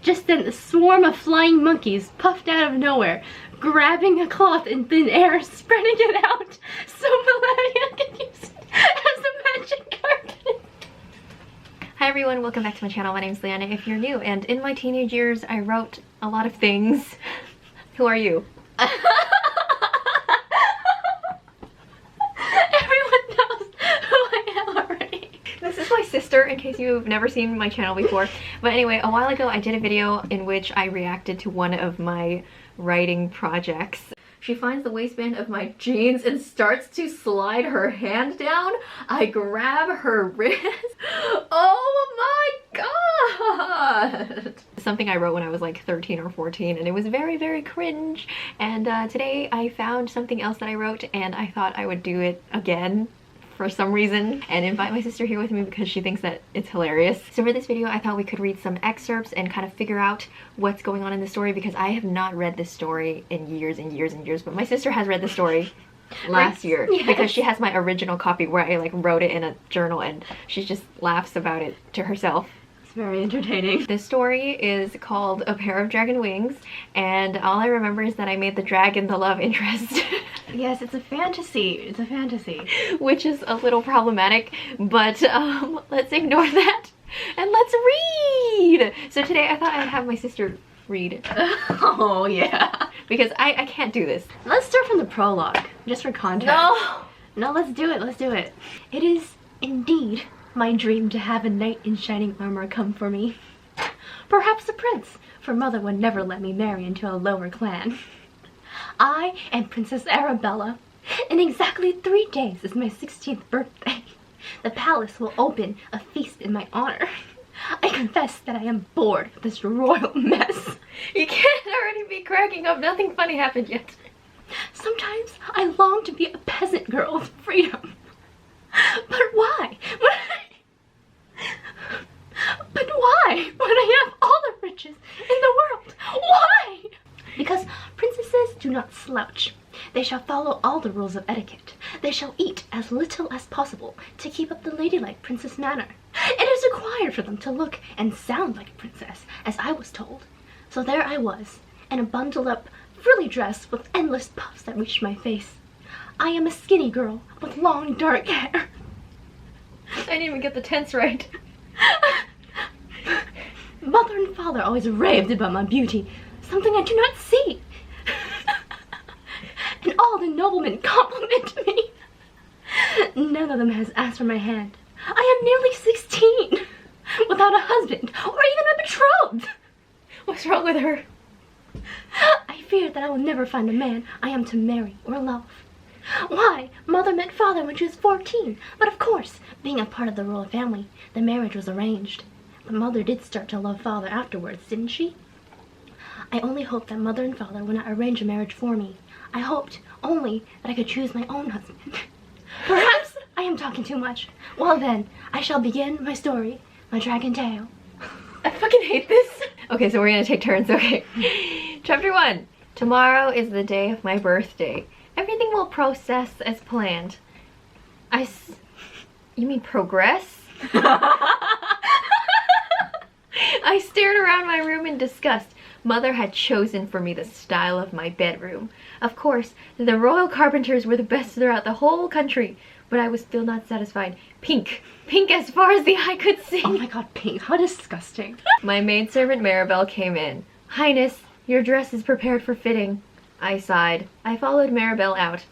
Just then, a swarm of flying monkeys puffed out of nowhere, grabbing a cloth in thin air, spreading it out, so Melania could use it as a magic carpet. Hi everyone, welcome back to my channel. My name's Leanna if you're new, and in my teenage years I wrote a lot of things. Who are you? Everyone knows who I am already. This is my sister, in case you've never seen my channel before. But anyway, a while ago I did a video in which I reacted to one of my writing projects. She finds the waistband of my jeans and starts to slide her hand down. I grab her wrist. Oh my god! Something I wrote when I was like 13 or 14, and it was very, very cringe. And today I found something else that I wrote, and I thought I would do it again for some reason and invite my sister here with me because she thinks that it's hilarious. So for this video I thought we could read some excerpts and kind of figure out what's going on in the story, because I have not read this story in years and years and years, but my sister has read the story last year. Yes. Because she has my original copy where I like wrote it in a journal, and she just laughs about it to herself. It's very entertaining. The story is called A Pair of Dragon Wings, and all I remember is that I made the dragon the love interest. Yes, it's a fantasy. It's a fantasy. Which is a little problematic, but let's ignore that and let's read! So today I thought I'd have my sister read. Oh yeah. Because I can't do this. Let's start from the prologue, just for context. No, let's do it, let's do it. It is indeed my dream to have a knight in shining armor come for me. Perhaps a prince, for mother would never let me marry into a lower clan. I am Princess Arabella. In exactly 3 days is my 16th birthday. The palace will open a feast in my honor. I confess that I am bored with this royal mess. You can't already be cracking up. Nothing funny happened yet. Sometimes I long to be a peasant girl with freedom. But why? But why? When I have all the riches in the world? Why? Because princesses do not slouch. They shall follow all the rules of etiquette. They shall eat as little as possible to keep up the ladylike princess manner. It is required for them to look and sound like a princess, as I was told. So there I was, in a bundled up, frilly dress with endless puffs that reached my face. I am a skinny girl with long dark hair. I didn't even get the tense right. Mother and father always raved about my beauty, something I do not see. And all the noblemen compliment me. None of them has asked for my hand. I am nearly 16, without a husband or even a betrothed. What's wrong with her? I fear that I will never find a man I am to marry or love. Why, mother met father when she was 14, but of course, being a part of the royal family, the marriage was arranged. But mother did start to love father afterwards, didn't she? I only hoped that mother and father would not arrange a marriage for me. I hoped only that I could choose my own husband. Perhaps I am talking too much. Well then, I shall begin my story, my dragon tale. I fucking hate this. Okay, so we're gonna take turns, okay. Chapter 1. Tomorrow is the day of my birthday. Everything will process as planned. You mean progress? I stared around my room in disgust. Mother had chosen for me the style of my bedroom. Of course, the royal carpenters were the best throughout the whole country, but I was still not satisfied. Pink. Pink as far as the eye could see. Oh my god, pink. How disgusting. My maidservant Maribel came in. Highness, your dress is prepared for fitting. I sighed. I followed Maribel out.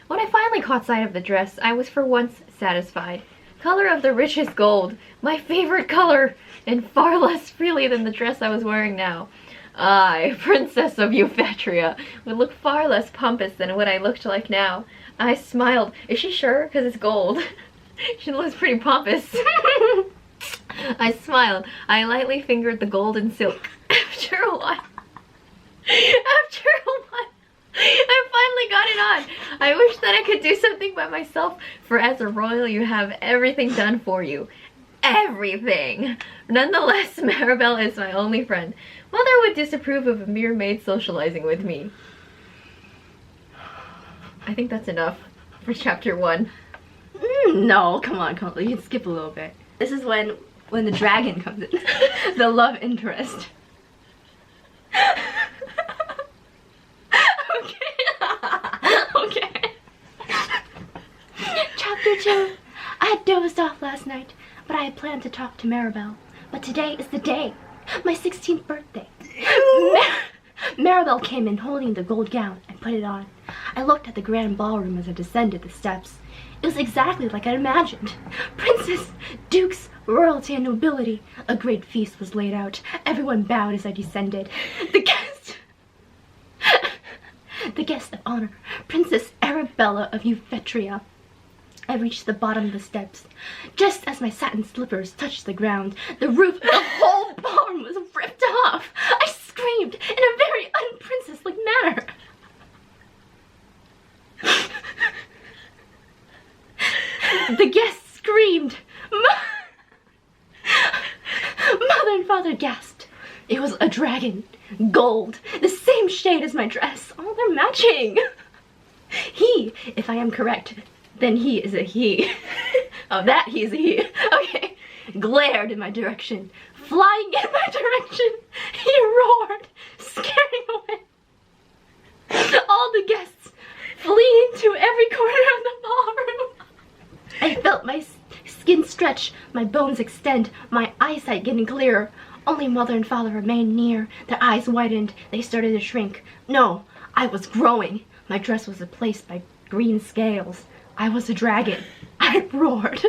When I finally caught sight of the dress, I was for once satisfied. Color of the richest gold. My favorite color, and far less freely than the dress I was wearing now. I, Princess of Euphatria, would look far less pompous than what I looked like now. I smiled. Is she sure? Because it's gold. She looks pretty pompous. I smiled. I lightly fingered the gold and silk. After a while, I finally got it on. I wish that I could do something by myself, for as a royal you have everything done for you. Everything. Nonetheless, Maribel is my only friend. Mother would disapprove of a mere maid socializing with me. I think that's enough for chapter 1. No, come on, you can skip a little bit. This is when the dragon comes in. The love interest. I had dozed off last night, but I had planned to talk to Maribel. But today is the day. My 16th birthday. Maribel came in holding the gold gown and put it on. I looked at the grand ballroom as I descended the steps. It was exactly like I'd imagined. Princes, dukes, royalty, and nobility. A great feast was laid out. Everyone bowed as I descended. The guest of honor, Princess Arabella of Euphetria. I reached the bottom of the steps. Just as my satin slippers touched the ground, the roof of the whole ballroom was ripped off. I screamed in a very unprincess-like manner. The guests screamed. Mother and father gasped. It was a dragon. Gold. The same shade as my dress. Oh, they're matching. He, if I am correct, then he is a he. Oh, that he is a he. Okay. Glared in my direction. Flying in my direction. He roared, scaring away all the guests, fleeing to every corner of the ballroom. I felt my skin stretch, my bones extend, my eyesight getting clearer. Only mother and father remained near. Their eyes widened. They started to shrink. No, I was growing. My dress was replaced by green scales. I was a dragon. I roared.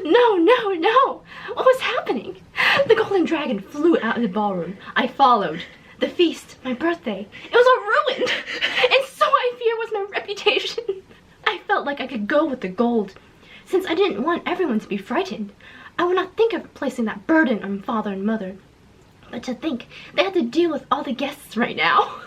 No, no, no! What was happening? The golden dragon flew out of the ballroom. I followed. The feast, my birthday, it was all ruined. And so I fear was my reputation. I felt like I could go with the gold. Since I didn't want everyone to be frightened, I would not think of placing that burden on father and mother. But to think they had to deal with all the guests right now.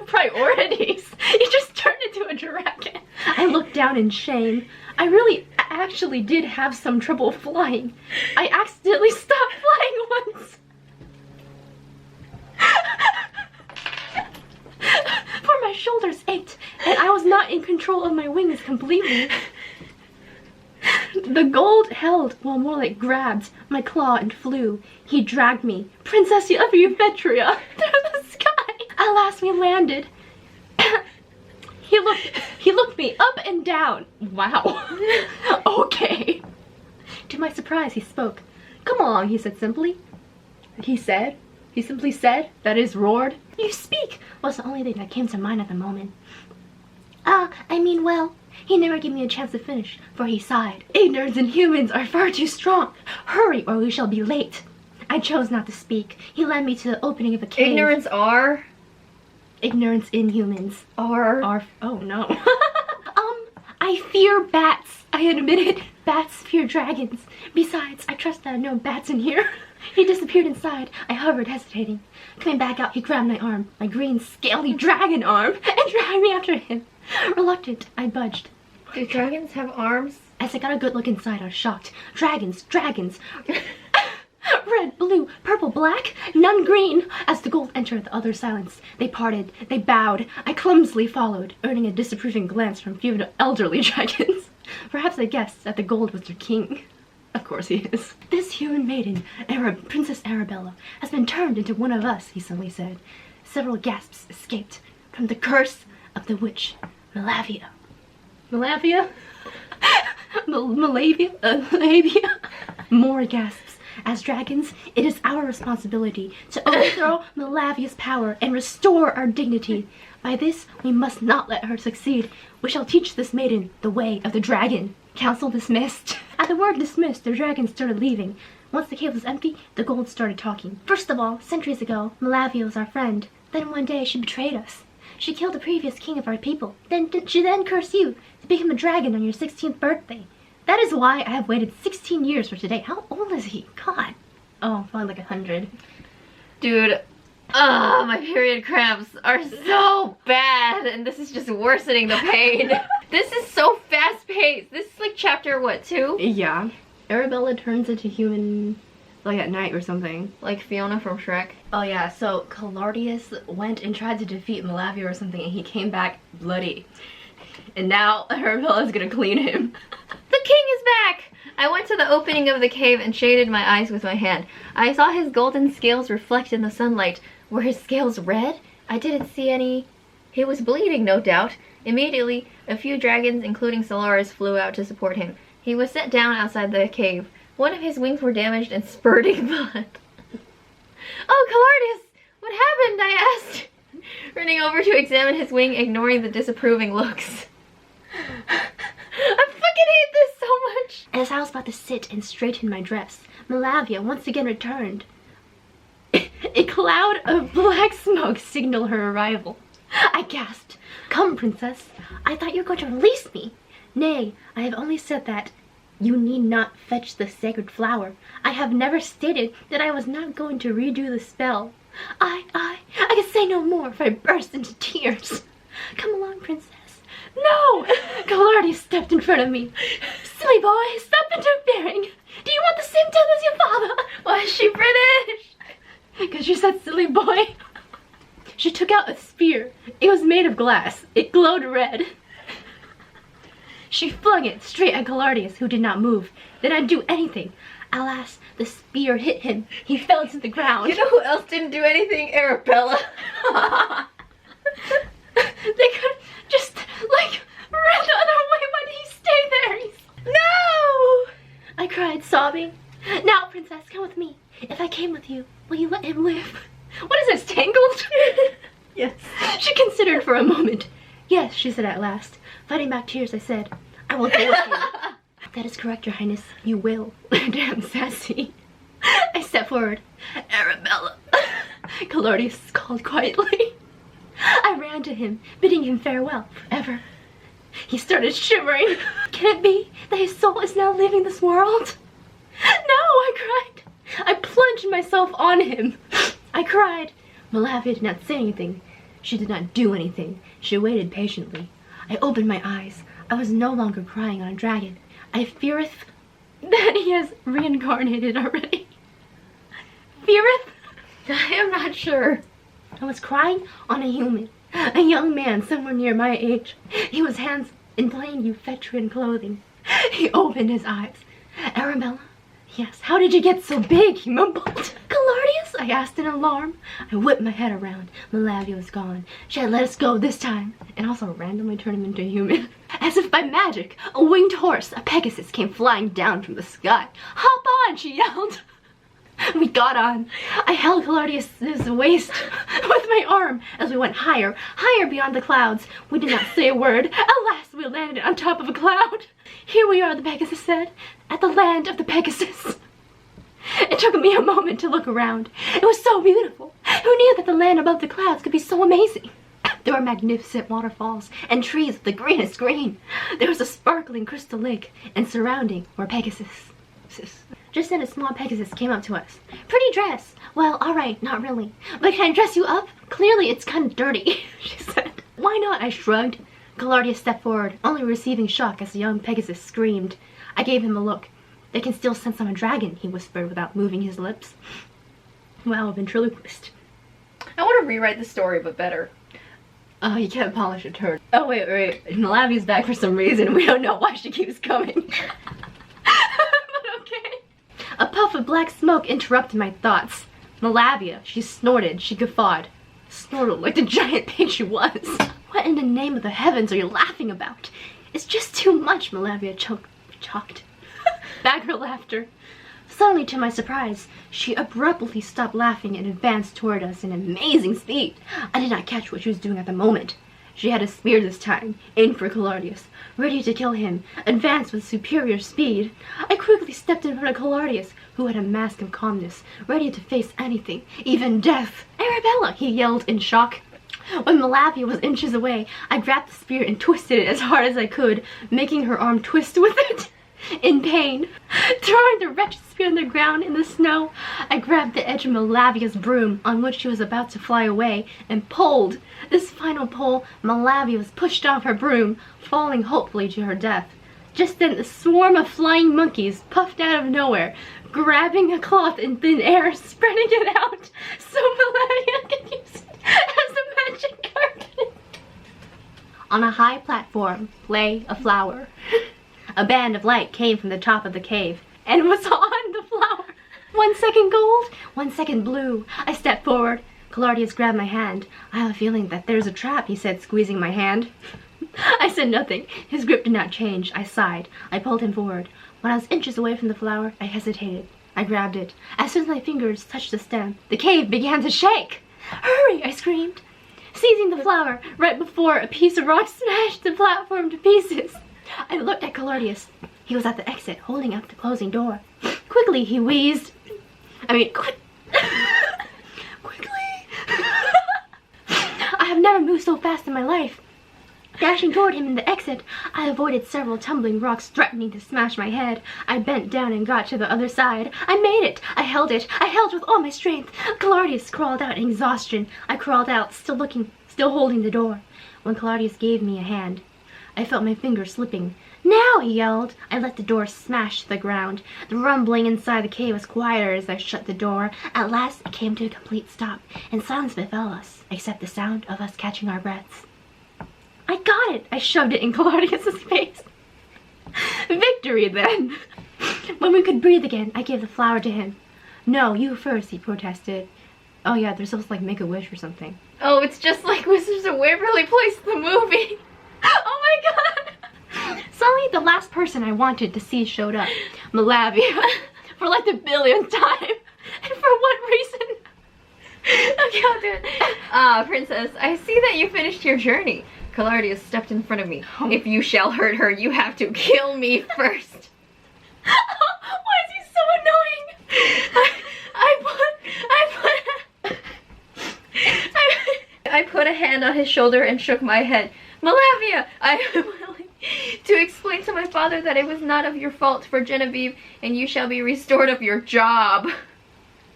Priorities. You just turned into a dragon. I looked down in shame. I actually did have some trouble flying. I accidentally stopped flying once. For my shoulders ached, and I was not in control of my wings completely. The gold held, well, more like grabbed, my claw and flew. He dragged me, Princess of Euphetria, through the sky. At last we landed. He looked me up and down. Wow. Okay. To my surprise, he spoke. Come along, he said simply. He simply said, that is, roared. You speak, was the only thing that came to mind at the moment. Well, he never gave me a chance to finish, for he sighed. Ignorance and humans are far too strong. Hurry, or we shall be late. I chose not to speak. He led me to the opening of a cave. Ignorance in humans. Oh no. I fear bats, I admitted. Bats fear dragons. Besides, I trust that I know bats in here. He disappeared inside. I hovered, hesitating. Coming back out, he grabbed my arm, my green, scaly dragon arm, and dragged me after him. Reluctant, I budged. Do dragons have arms? As I got a good look inside, I was shocked. Dragons. Red, blue, purple, black, none green. As the gold entered the other silence, they parted, they bowed. I clumsily followed, earning a disapproving glance from few elderly dragons. Perhaps they guessed that the gold was their king. Of course he is. This human maiden, Princess Arabella, has been turned into one of us, he suddenly said. Several gasps escaped from the curse of the witch, Malavia. Malavia? Malavia? More gasps. As dragons, it is our responsibility to overthrow Malavia's power and restore our dignity. By this, we must not let her succeed. We shall teach this maiden the way of the dragon. Council dismissed. At the word dismissed, the dragons started leaving. Once the cave was empty, the gold started talking. First of all, centuries ago, Malavia was our friend. Then one day, she betrayed us. She killed the previous king of our people. She then cursed you to become a dragon on your 16th birthday. That is why I have waited 16 years for today. How old is he? God. Oh, probably like 100. Dude, my period cramps are so bad, and this is just worsening the pain. This is so fast-paced. This is like chapter, what, 2? Yeah. Arabella turns into human, like at night or something. Like Fiona from Shrek. Oh yeah, so Calardius went and tried to defeat Malavia or something, and he came back bloody. And now Arabella's gonna clean him. The king is back! I went to the opening of the cave and shaded my eyes with my hand. I saw his golden scales reflect in the sunlight. Were his scales red? I didn't see any. He was bleeding, no doubt. Immediately, a few dragons, including Solaris, flew out to support him. He was set down outside the cave. One of his wings were damaged and spurting blood. "Oh, Calardius! What happened?" I asked, running over to examine his wing, ignoring the disapproving looks. I fucking hate this so much! As I was about to sit and straighten my dress, Malavia once again returned. A cloud of black smoke signaled her arrival. I gasped. "Come, princess. I thought you were going to release me." "Nay, I have only said that you need not fetch the sacred flower. I have never stated that I was not going to redo the spell." I can say no more if I burst into tears. "Come along, princess." "No!" Calardius stepped in front of me. "Silly boy, stop interfering. Do you want the same death as your father?" Why is she British? Because you said silly boy. She took out a spear. It was made of glass. It glowed red. She flung it straight at Calardius, who did not move. Then I'd do anything. Alas, the spear hit him. He fell to the ground. You know who else didn't do anything? Arabella. They could just, like, run the other way. Why did he stay there? No! I cried, sobbing. "Now, princess, come with me. If I came with you, will you let him live?" What is this, Tangled? Yes. She considered for a moment. "Yes," she said at last. Fighting back tears, I said, "I will go with you." "That is correct, your highness. You will." Damn sassy. I stepped forward. "Arabella." Calardius called quietly. I ran to him, bidding him farewell forever. He started shivering. Can it be that his soul is now leaving this world? "No," I cried. I plunged myself on him. I cried. Malavia did not say anything. She did not do anything. She waited patiently. I opened my eyes. I was no longer crying on a dragon. I feareth that he has reincarnated already. Feareth? I am not sure. I was crying on a human, a young man somewhere near my age. He was hands in plain Euphetrian clothing. He opened his eyes. "Arabella?" "Yes." "How did you get so big?" he mumbled. "Calardius?" I asked in alarm. I whipped my head around. Malavia was gone. She had let us go this time, and also randomly turned him into a human. As if by magic, a winged horse, a Pegasus, came flying down from the sky. "Hop on!" she yelled. We got on. I held Calardius' waist with my arm as we went higher, higher beyond the clouds. We did not say a word. At last we landed on top of a cloud. "Here we are," the Pegasus said, "at the land of the Pegasus." It took me a moment to look around. It was so beautiful. Who knew that the land above the clouds could be so amazing? There were magnificent waterfalls and trees of the greenest green. There was a sparkling crystal lake, and surrounding were Pegasus. Just then a small Pegasus came up to us. "Pretty dress." "Well, alright, not really. But can I dress you up? Clearly it's kind of dirty," she said. "Why not?" I shrugged. Calardius stepped forward, only receiving shock as the young Pegasus screamed. I gave him a look. "They can still sense I'm a dragon," he whispered without moving his lips. Wow, ventriloquist. I want to rewrite the story, but better. Oh, you can't polish a turd. Oh, wait. Malavia's back for some reason. We don't know why she keeps coming. But okay. A puff of black smoke interrupted my thoughts. Malavia, she snorted, she guffawed. Snorted like the giant pig she was. "What in the name of the heavens are you laughing about?" "It's just too much," Malavia choked. Back her laughter. Suddenly, to my surprise, she abruptly stopped laughing and advanced toward us in amazing speed. I did not catch what she was doing at the moment. She had a spear this time, aimed for Calardius, ready to kill him, advanced with superior speed. I quickly stepped in front of Calardius, who had a mask of calmness, ready to face anything, even death. "Arabella!" he yelled in shock. When Malavia was inches away, I grabbed the spear and twisted it as hard as I could, making her arm twist with it. In pain, throwing the wretched spear on the ground in the snow, I grabbed the edge of Malavia's broom, on which she was about to fly away, and pulled. This final pull, Malavia was pushed off her broom, falling hopefully to her death. Just then, a swarm of flying monkeys puffed out of nowhere, grabbing a cloth in thin air, spreading it out, so Malavia could use it as a magic carpet. On a high platform lay a flower. A band of light came from the top of the cave and was on the flower. 1 second gold, 1 second blue. I stepped forward. Calardius grabbed my hand. "I have a feeling that there's a trap," he said, squeezing my hand. I said nothing. His grip did not change. I sighed. I pulled him forward. When I was inches away from the flower, I hesitated. I grabbed it. As soon as my fingers touched the stem, the cave began to shake. Hurry! I screamed, seizing the flower right before a piece of rock smashed the platform to pieces. I looked at Claudius. He was at the exit, holding up the closing door. Quickly, he wheezed. Quickly. I have never moved so fast in my life. Dashing toward him in the exit, I avoided several tumbling rocks threatening to smash my head. I bent down and got to the other side. I made it. I held with all my strength. Claudius crawled out in exhaustion. I crawled out, still holding the door. When Claudius gave me a hand, I felt my fingers slipping. Now, he yelled. I let the door smash to the ground. The rumbling inside the cave was quieter as I shut the door. At last, it came to a complete stop, and silence befell us, except the sound of us catching our breaths. I got it! I shoved it in Claudius's face. Victory, then! When we could breathe again, I gave the flower to him. No, you first, he protested. Oh yeah, they're supposed to like make a wish or something. Oh, it's just like Wizards of Waverly Place, the movie. Oh my god! Suddenly, the last person I wanted to see showed up. Malavia. For like the billionth time. And for what reason? Okay, I'll do it. Princess, I see that you finished your journey. Claudius stepped in front of me. Oh. If you shall hurt her, you have to kill me first. Why is he so annoying? I put a hand on his shoulder and shook my head. Malavia, I am willing to explain to my father that it was not of your fault for Genevieve, and you shall be restored of your job.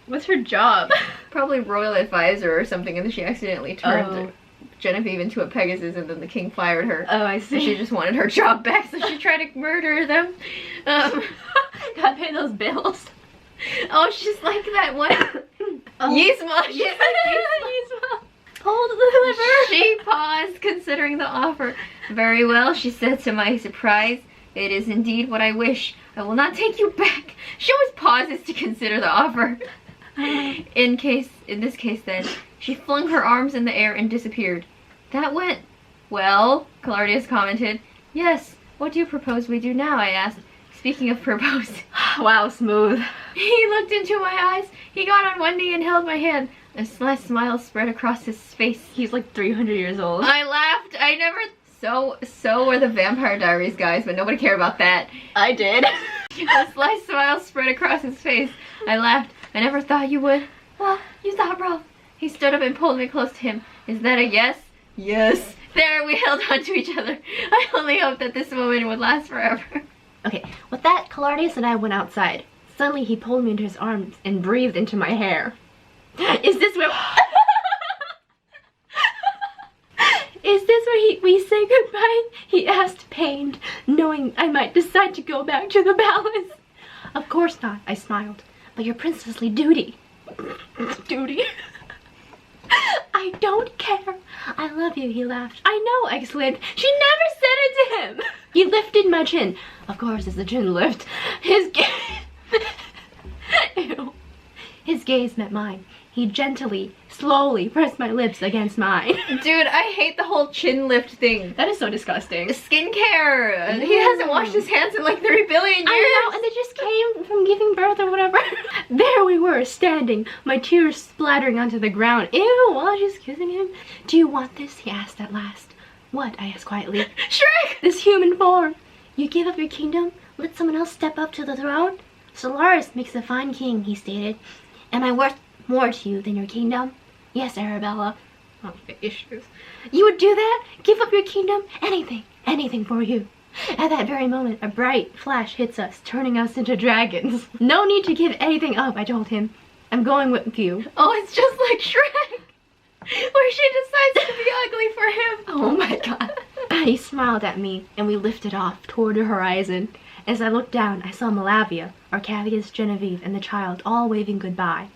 What's her job? Probably royal advisor or something, and then she accidentally turned Genevieve into a Pegasus, and then the king fired her. Oh, I see. So she just wanted her job back, so she tried to murder them. Gotta pay those bills. Oh, she's like that one. Yzma. She's like Yzma. Hold the liver. She paused, considering the offer. Very well, she said to my surprise. It is indeed what I wish. I will not take you back. She always pauses to consider the offer. In this case then, she flung her arms in the air and disappeared. That went well, Claudius commented. Yes, what do you propose we do now? I asked. Speaking of propose. Wow, smooth. He looked into my eyes. He got on one knee and held my hand. A slight smile spread across his face. He's like 300 years old. I laughed. I never... So were the Vampire Diaries guys, but nobody cared about that. I did. A slight smile spread across his face. I laughed. I never thought you would. Well, you thought wrong. He stood up and pulled me close to him. Is that a yes? Yes. There, we held on to each other. I only hoped that this moment would last forever. Okay, with that, Claudius and I went outside. Suddenly, he pulled me into his arms and breathed into my hair. Is this where... Is this where we say goodbye? He asked, pained, knowing I might decide to go back to the palace. Of course not, I smiled. But your princessly duty. Duty? I don't care. I love you, he laughed. I know, I exclaimed. She never said it to him. He lifted my chin. Of course, it's a chin lift. His gaze... Ew. His gaze met mine. He gently, slowly pressed my lips against mine. Dude, I hate the whole chin lift thing. That is so disgusting. Skincare. He hasn't washed his hands in like 3 billion years. I know, and they just came from giving birth or whatever. There we were, standing, my tears splattering onto the ground. Ew, while she's kissing him. Do you want this? He asked at last. What? I asked quietly. Shrek! This human form. You give up your kingdom? Let someone else step up to the throne? Solaris makes a fine king, he stated. Am I worth more to you than your kingdom? Yes, Arabella. Oh, issues. You would do that? Give up your kingdom? Anything. Anything for you. At that very moment, a bright flash hits us, turning us into dragons. No need to give anything up, I told him. I'm going with you. Oh, it's just like Shrek, where she decides to be ugly for him. Oh my god. He smiled at me, and we lifted off toward the horizon. As I looked down, I saw Malavia, Arcavius, Genevieve, and the child all waving goodbye.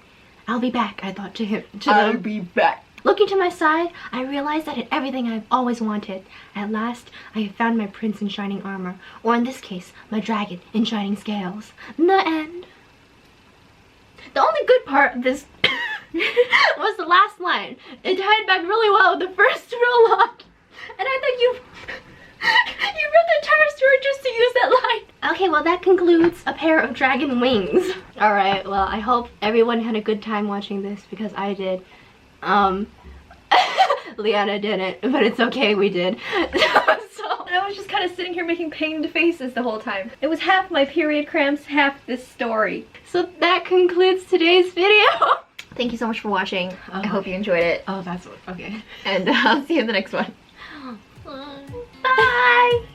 I'll be back, I thought to him. I'll be back. Looking to my side, I realized I had everything I've always wanted. At last, I had found my prince in shining armor, or in this case, my dragon in shining scales. The end. The only good part of this was the last line. It tied back really well with the first prologue. And I think You read the entire story just to use that line. Okay, well that concludes a pair of dragon wings. Alright, well I hope everyone had a good time watching this because I did. Leanna didn't, but it's okay, we did. So I was just kind of sitting here making pained faces the whole time. It was half my period cramps, half this story. so that concludes today's video. Thank you so much for watching. I hope you enjoyed it. Oh, that's what, okay. And I'll see you in the next one. Bye!